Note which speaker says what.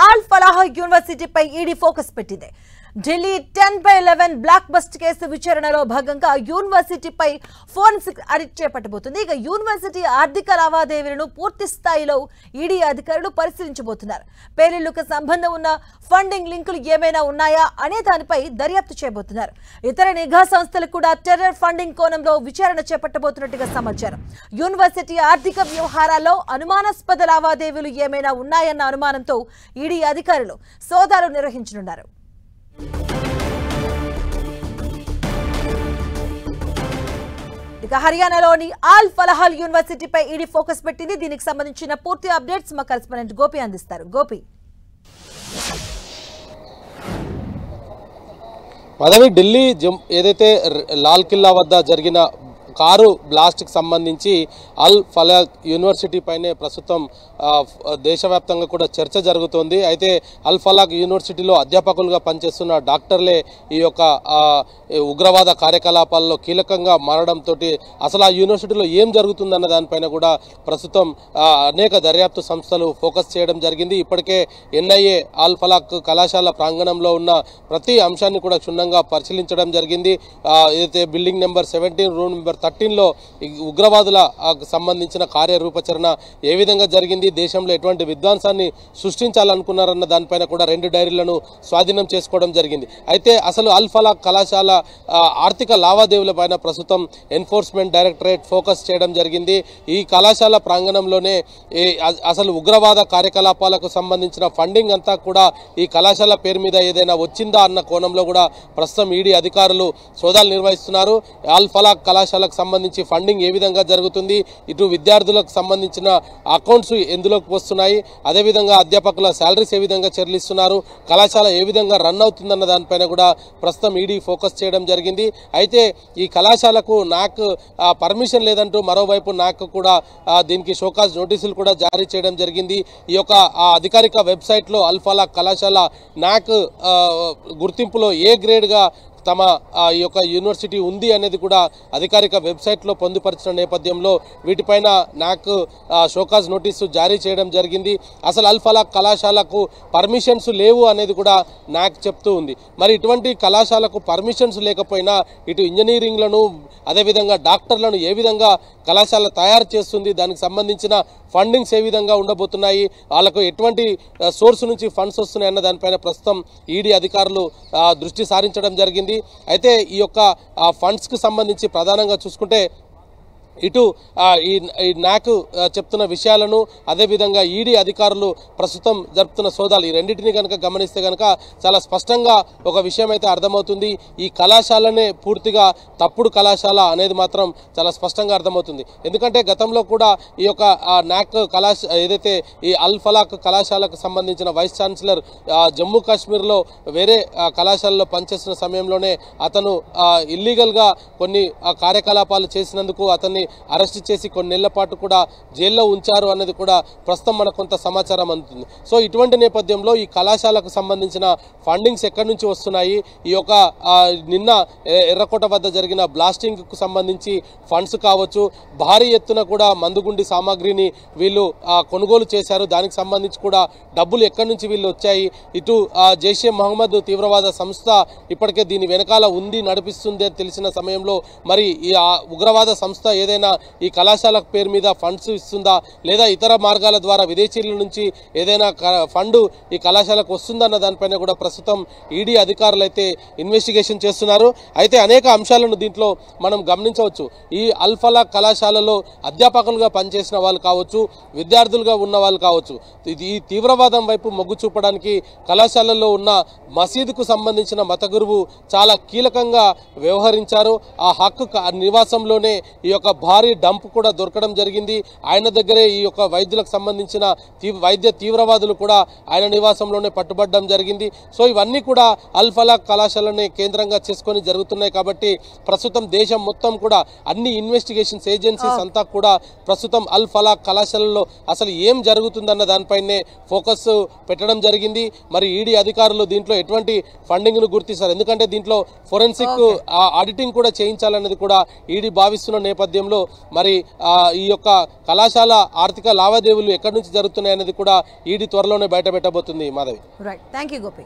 Speaker 1: All Falah యూనివర్సిటీపై ED focus పెట్టింది. Delhi 10/11 block bust case విచారణలో భాగంగా యూనివర్సిటీపై ఫోరెన్సిక్ ఆడిట్ చేపట్టబోతుంది. ఇక యూనివర్సిటీ ఆర్థిక లావాదేవీలను పూర్తి స్థాయిలో ఈడీ అధికారులు పరిశీలించబోతున్నారు. పేలుళ్లకు సంబంధం ఉన్న ఫండింగ్ లింకులు ఏమైనా ఉన్నాయా అనే దానిపై దర్యాప్తు చేయబోతున్నారు. ఇతర నిఘా సంస్థలు కూడా టెర్రర్ ఫండింగ్ కోణంలో విచారణ చేపట్టబోతున్నట్టుగా సమాచారం. యూనివర్సిటీ ఆర్థిక వ్యవహారాల్లో అనుమానాస్పద లావాదేవీలు ఏమైనా ఉన్నాయన్న అనుమానంతో ఈడీ అధికారులు సోదాలు నిర్వహించనున్నారు. ఇక హర్యానాలోని ఆల్ ఫలాహ్ యూనివర్సిటీపై ఈడీ ఫోకస్ పెట్టింది. దీనికి సంబంధించిన పూర్తి అప్డేట్స్ మా కరెస్పాండెంట్ గోపి అందిస్తారు. గోపి,
Speaker 2: పదవి ఢిల్లీ ఏదైతే లాల్ కిల్లా వద్ద జరిగిన కారు బ్లాస్ట్కి సంబంధించి అల్ ఫలాహ్ యూనివర్సిటీ పైనే ప్రస్తుతం దేశవ్యాప్తంగా కూడా చర్చ జరుగుతోంది. అయితే అల్ ఫలాహ్ యూనివర్సిటీలో అధ్యాపకులుగా పనిచేస్తున్న డాక్టర్లే ఈ యొక్క ఉగ్రవాద కార్యకలాపాల్లో కీలకంగా మారడంతో అసలు ఆ యూనివర్సిటీలో ఏం జరుగుతుందన్న దానిపైన కూడా ప్రస్తుతం అనేక దర్యాప్తు సంస్థలు ఫోకస్ చేయడం జరిగింది. ఇప్పటికే ఎన్ఐఏ అల్ ఫలాహ్ కళాశాల ప్రాంగణంలో ఉన్న ప్రతి అంశాన్ని కూడా క్షుణ్ణంగా పరిశీలించడం జరిగింది. ఏదైతే బిల్డింగ్ నెంబర్ 17 రూమ్ నెంబర్ 13లో ఉగ్రవాదులకు సంబంధించిన కార్యరూపచరణ ఏ విధంగా జరిగింది, దేశంలో ఎటువంటి విధ్వంసాన్ని సృష్టించాలనుకున్నారన్న దానిపైన కూడా 2 డైరీలను స్వాధీనం చేసుకోవడం జరిగింది. అయితే అసలు అల్ ఫలాహ్ కళాశాల ఆర్థిక లావాదేవీల పైన ప్రస్తుతం ఎన్ఫోర్స్మెంట్ డైరెక్టరేట్ ఫోకస్ చేయడం జరిగింది. ఈ కళాశాల ప్రాంగణంలోనే అసలు ఉగ్రవాద కార్యకలాపాలకు సంబంధించిన ఫండింగ్ అంతా కూడా ఈ కళాశాల పేరు మీద ఏదైనా వచ్చిందా అన్న కోణంలో కూడా ప్రస్తుతం ఈడీ అధికారులు సోదాలు నిర్వహిస్తున్నారు. అల్ ఫలాహ్ కళాశాలకు సంబంధించి ఫండింగ్ ఏ విధంగా జరుగుతుంది, ఇటు విద్యార్థులకు సంబంధించిన అకౌంట్స్ ఎందులోకి వస్తున్నాయి, అదేవిధంగా అధ్యాపకుల శాలరీస్ ఏ విధంగా చెల్లిస్తున్నారు, కళాశాల ఏ విధంగా రన్ అవుతుందన్న దానిపైన కూడా ప్రస్తుతం ఈడీ ఫోకస్ చేయడం జరిగింది. అయితే ఈ కళాశాలకు నాక్ పర్మిషన్ లేదంటూ మరోవైపు నాక్ కూడా దీనికి షోకాజ్ నోటీసులు కూడా జారీ చేయడం జరిగింది. ఈ యొక్క అధికారిక వెబ్సైట్లో అల్ ఫలాహ్ కళాశాల నాక్ గుర్తింపులో ఏ గ్రేడ్గా తమ ఈ యొక్క యూనివర్సిటీ ఉంది అనేది కూడా అధికారిక వెబ్సైట్లో పొందుపరిచిన నేపథ్యంలో వీటిపైన నాక్ షోకాజ్ నోటీసు జారీ చేయడం జరిగింది. అసలు అల్ ఫలాహ్ కళాశాలకు పర్మిషన్స్ లేవు అనేది కూడా నాక్ చెప్తూ ఉంది. మరి ఇటువంటి కళాశాలకు పర్మిషన్స్ లేకపోయినా ఇటు ఇంజనీరింగ్లను అదేవిధంగా డాక్టర్లను ఏ విధంగా కళాశాల తయారు చేస్తుంది, దానికి సంబంధించిన ఫండింగ్స్ ఏ విధంగా ఉండబోతున్నాయి, వాళ్ళకు ఎటువంటి సోర్స్ నుంచి ఫండ్స్ వస్తున్నాయి అన్న దానిపైన ప్రస్తుతం ఈడీ అధికారులు దృష్టి సారించడం జరిగింది. అయితే ఈ యొక్క ఫండ్స్కి సంబంధించి ప్రధానంగా చూసుకుంటే ఇటు ఈ నాక్ చెప్తున్న విషయాలను అదేవిధంగా ఈడీ అధికారులు ప్రస్తుతం జరుపుతున్న సోదాలు ఈ రెండింటినీ కనుక గమనిస్తే కనుక చాలా స్పష్టంగా ఒక విషయం అయితే అర్థమవుతుంది. ఈ కళాశాలనే పూర్తిగా తప్పుడు కళాశాల అనేది మాత్రం చాలా స్పష్టంగా అర్థమవుతుంది. ఎందుకంటే గతంలో కూడా ఈ యొక్క నాక్ ఏదైతే ఈ అల్ ఫలాహ్ కళాశాలకు సంబంధించిన వైస్ ఛాన్సలర్ జమ్మూ కాశ్మీర్లో వేరే కళాశాలలో పనిచేస్తున్న సమయంలోనే అతను ఇల్లీగల్గా కొన్ని కార్యకలాపాలు చేసినందుకు అతన్ని అరెస్ట్ చేసి కొన్ని నెలల పాటు కూడా జైల్లో ఉంచారు అనేది కూడా ప్రస్తుతం మనకు కొంత సమాచారం అందుతుంది. సో ఇటువంటి నేపథ్యంలో ఈ కళాశాలకు సంబంధించిన ఫండింగ్స్ ఎక్కడి నుంచి వస్తున్నాయి, ఈ యొక్క నిన్న ఎర్రకోట వద్ద జరిగిన బ్లాస్టింగ్కు సంబంధించి ఫండ్స్ కావచ్చు, భారీ ఎత్తున కూడా మందుగుండి సామాగ్రిని వీళ్ళు కొనుగోలు చేశారు, దానికి సంబంధించి కూడా డబ్బులు ఎక్కడి నుంచి వీళ్ళు వచ్చాయి, ఇటు జైషే మహమ్మద్ తీవ్రవాద సంస్థ ఇప్పటికే దీని వెనకాల ఉంది నడిపిస్తుంది అని తెలిసిన సమయంలో మరి ఈ ఉగ్రవాద సంస్థ ఏదైనా ఈ కళాశాల పేరు మీద ఫండ్స్ ఇస్తుందా లేదా ఇతర మార్గాల ద్వారా విదేశీయుల నుంచి ఏదైనా ఫండ్ ఈ కళాశాలకు వస్తుందన్న దానిపైన కూడా ప్రస్తుతం ఈడీ అధికారులు అయితే ఇన్వెస్టిగేషన్ చేస్తున్నారు. అయితే అనేక అంశాలను దీంట్లో మనం గమనించవచ్చు. ఈ అల్ ఫలాహ్ కళాశాలలో అధ్యాపకులుగా పనిచేసిన వాళ్ళు కావచ్చు, విద్యార్థులుగా ఉన్న వాళ్ళు కావచ్చు, ఈ తీవ్రవాదం వైపు మొగ్గు చూపడానికి కళాశాలలో ఉన్న మసీదుకు సంబంధించిన మత గురువు చాలా కీలకంగా వ్యవహరించారు. ఆ హక్కు నివాసంలోనే ఈ యొక్క భారీ డంప్ కూడా దొరకడం జరిగింది. ఆయన దగ్గరే ఈ యొక్క వైద్యులకు సంబంధించిన వైద్య తీవ్రవాదులు కూడా ఆయన నివాసంలోనే పట్టుబడడం జరిగింది. సో ఇవన్నీ కూడా అల్ ఫలాహ్ కళాశాలని కేంద్రంగా చేసుకొని జరుగుతున్నాయి. కాబట్టి ప్రస్తుతం దేశం మొత్తం కూడా అన్ని ఇన్వెస్టిగేషన్స్ ఏజెన్సీస్ అంతా కూడా ప్రస్తుతం అల్ ఫలాహ్ కళాశాలలో అసలు ఏం జరుగుతుందన్న దానిపైనే ఫోకస్ పెట్టడం జరిగింది. మరి ఈడీ అధికారులు దీంట్లో ఎటువంటి ఫండింగ్ ను గుర్తిస్తారు, ఎందుకంటే దీంట్లో ఫోరెన్సిక్ ఆడిటింగ్ కూడా చేయించాలనేది కూడా ఈడీ భావిస్తున్న నేపథ్యంలో నేపథ్యంలో మరి ఈ యొక్క కళాశాల ఆర్థిక లావాదేవీలు ఎక్కడి నుంచి జరుగుతున్నాయి అనేది కూడా ఈడీ త్వరలోనే బయట పెట్టబోతుంది. Madhavi.
Speaker 1: Right, thank you Gopi.